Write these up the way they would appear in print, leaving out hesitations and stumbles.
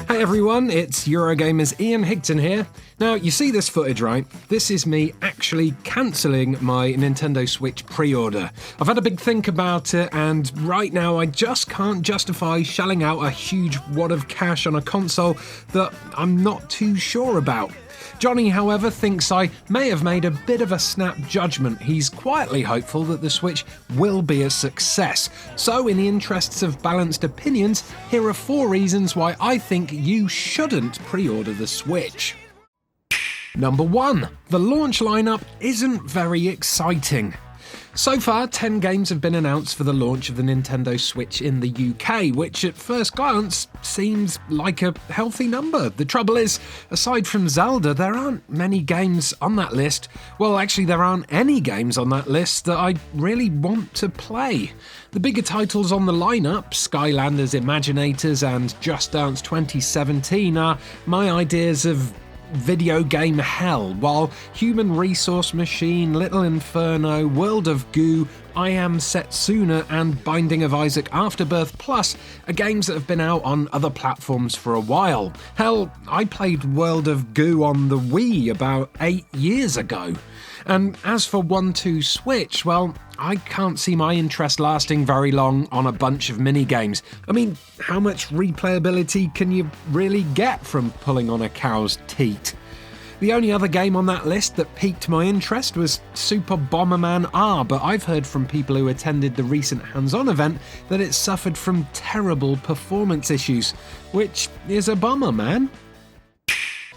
Hey everyone, it's Eurogamer's Ian Higton here. Now, you see this footage, right? This is me actually cancelling my Nintendo Switch pre-order. I've had a big think about it, and right now I just can't justify shelling out a huge wad of cash on a console that I'm not too sure about. Johnny, however, thinks I may have made a bit of a snap judgment. He's quietly hopeful that the Switch will be a success. So, in the interests of balanced opinions, here are 4 reasons why I think you shouldn't pre-order the Switch. Number 1. The launch lineup isn't very exciting. So far, 10 games have been announced for the launch of the Nintendo Switch in the UK, which at first glance seems like a healthy number. The trouble is, aside from Zelda, there aren't many games on that list. Well, actually, there aren't any games on that list that I really want to play. The bigger titles on the lineup, Skylanders Imaginators and Just Dance 2017, are my ideas of video game hell, while Human Resource Machine, Little Inferno, World of Goo, I Am Setsuna and Binding of Isaac Afterbirth Plus are games that have been out on other platforms for a while. Hell, I played World of Goo on the Wii about 8 years ago. And as for 1-2 Switch, well, I can't see my interest lasting very long on a bunch of minigames. I mean, how much replayability can you really get from pulling on a cow's teat? The only other game on that list that piqued my interest was Super Bomberman R, but I've heard from people who attended the recent hands-on event that it suffered from terrible performance issues, which is a bummer, man.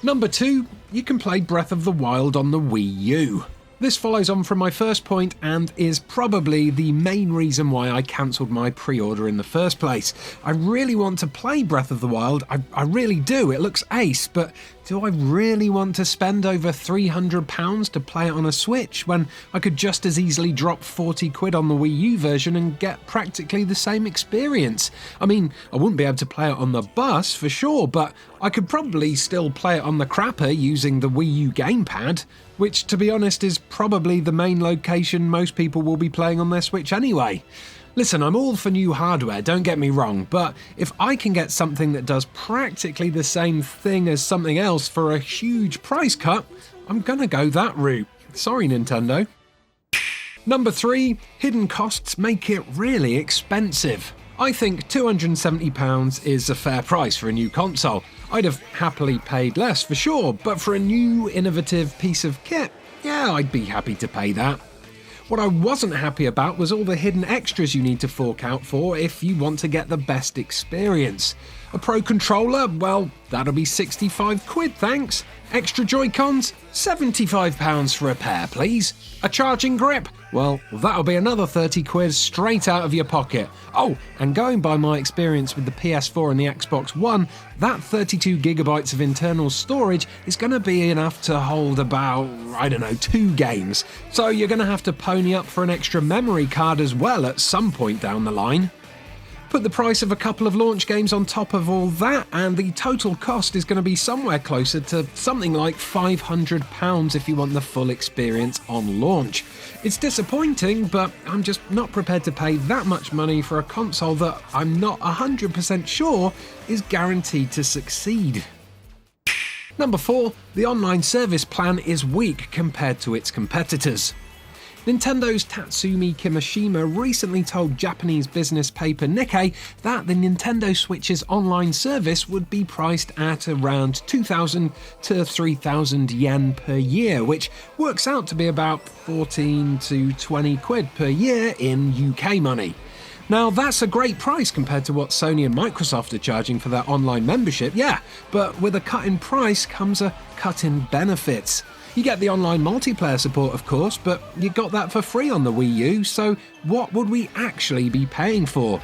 Number 2, you can play Breath of the Wild on the Wii U. This follows on from my first point and is probably the main reason why I cancelled my pre-order in the first place. I really want to play Breath of the Wild, I really do, it looks ace, but do I really want to spend over £300 to play it on a Switch when I could just as easily drop 40 quid on the Wii U version and get practically the same experience? I mean, I wouldn't be able to play it on the bus for sure, but I could probably still play it on the crapper using the Wii U gamepad, which to be honest is probably the main location most people will be playing on their Switch anyway. Listen, I'm all for new hardware, don't get me wrong, but if I can get something that does practically the same thing as something else for a huge price cut, I'm gonna go that route. Sorry, Nintendo. Number 3, hidden costs make it really expensive. I think £270 is a fair price for a new console. I'd have happily paid less for sure, but for a new, innovative piece of kit, yeah, I'd be happy to pay that. What I wasn't happy about was all the hidden extras you need to fork out for if you want to get the best experience. A Pro Controller? Well, that'll be 65 quid, thanks. Extra Joy-Cons? £75 for a pair, please. A charging grip? Well, that'll be another 30 quid straight out of your pocket. Oh, and going by my experience with the PS4 and the Xbox One, that 32 gigabytes of internal storage is going to be enough to hold about, 2 games. So you're going to have to pony up for an extra memory card as well at some point down the line. Put the price of a couple of launch games on top of all that, and the total cost is going to be somewhere closer to something like £500 if you want the full experience on launch. It's disappointing, but I'm just not prepared to pay that much money for a console that I'm not 100% sure is guaranteed to succeed. Number 4, the online service plan is weak compared to its competitors. Nintendo's Tatsumi Kimishima recently told Japanese business paper Nikkei that the Nintendo Switch's online service would be priced at around 2,000 to 3,000 yen per year, which works out to be about 14 to 20 quid per year in UK money. Now, that's a great price compared to what Sony and Microsoft are charging for their online membership, yeah, but with a cut in price comes a cut in benefits. You get the online multiplayer support, of course, but you got that for free on the Wii U, so what would we actually be paying for?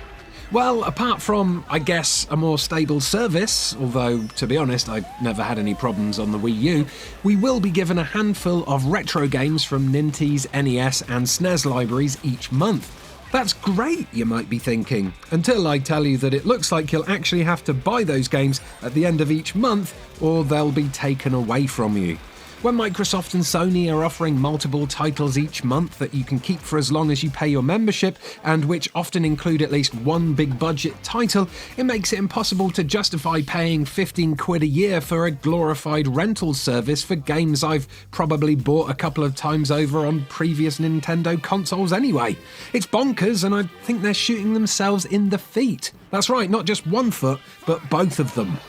Well, apart from, I guess, a more stable service, although, to be honest, I've never had any problems on the Wii U, we will be given a handful of retro games from Nintendo's NES and SNES libraries each month. That's great, you might be thinking, until I tell you that it looks like you'll actually have to buy those games at the end of each month, or they'll be taken away from you. When Microsoft and Sony are offering multiple titles each month that you can keep for as long as you pay your membership, and which often include at least one big budget title, it makes it impossible to justify paying 15 quid a year for a glorified rental service for games I've probably bought a couple of times over on previous Nintendo consoles anyway. It's bonkers, and I think they're shooting themselves in the feet. That's right, not just one foot, but both of them.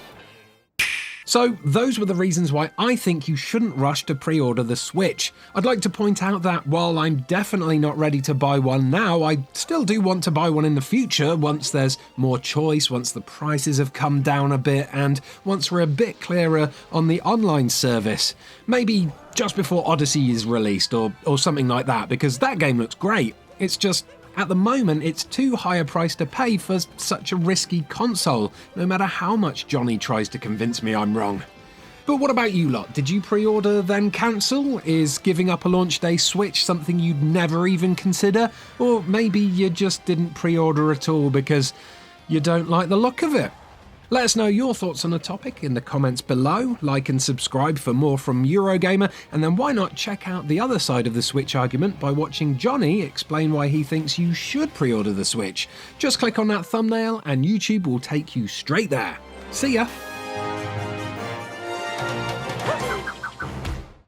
So, those were the reasons why I think you shouldn't rush to pre-order the Switch. I'd like to point out that while I'm definitely not ready to buy one now, I still do want to buy one in the future once there's more choice, once the prices have come down a bit, and once we're a bit clearer on the online service. Maybe just before Odyssey is released or something like that, because that game looks great. It's just, at the moment, it's too high a price to pay for such a risky console, no matter how much Johnny tries to convince me I'm wrong. But what about you lot? Did you pre-order then cancel? Is giving up a launch day Switch something you'd never even consider? Or maybe you just didn't pre-order at all because you don't like the look of it? Let us know your thoughts on the topic in the comments below, like and subscribe for more from Eurogamer, and then why not check out the other side of the Switch argument by watching Johnny explain why he thinks you should pre-order the Switch. Just click on that thumbnail and YouTube will take you straight there. See ya!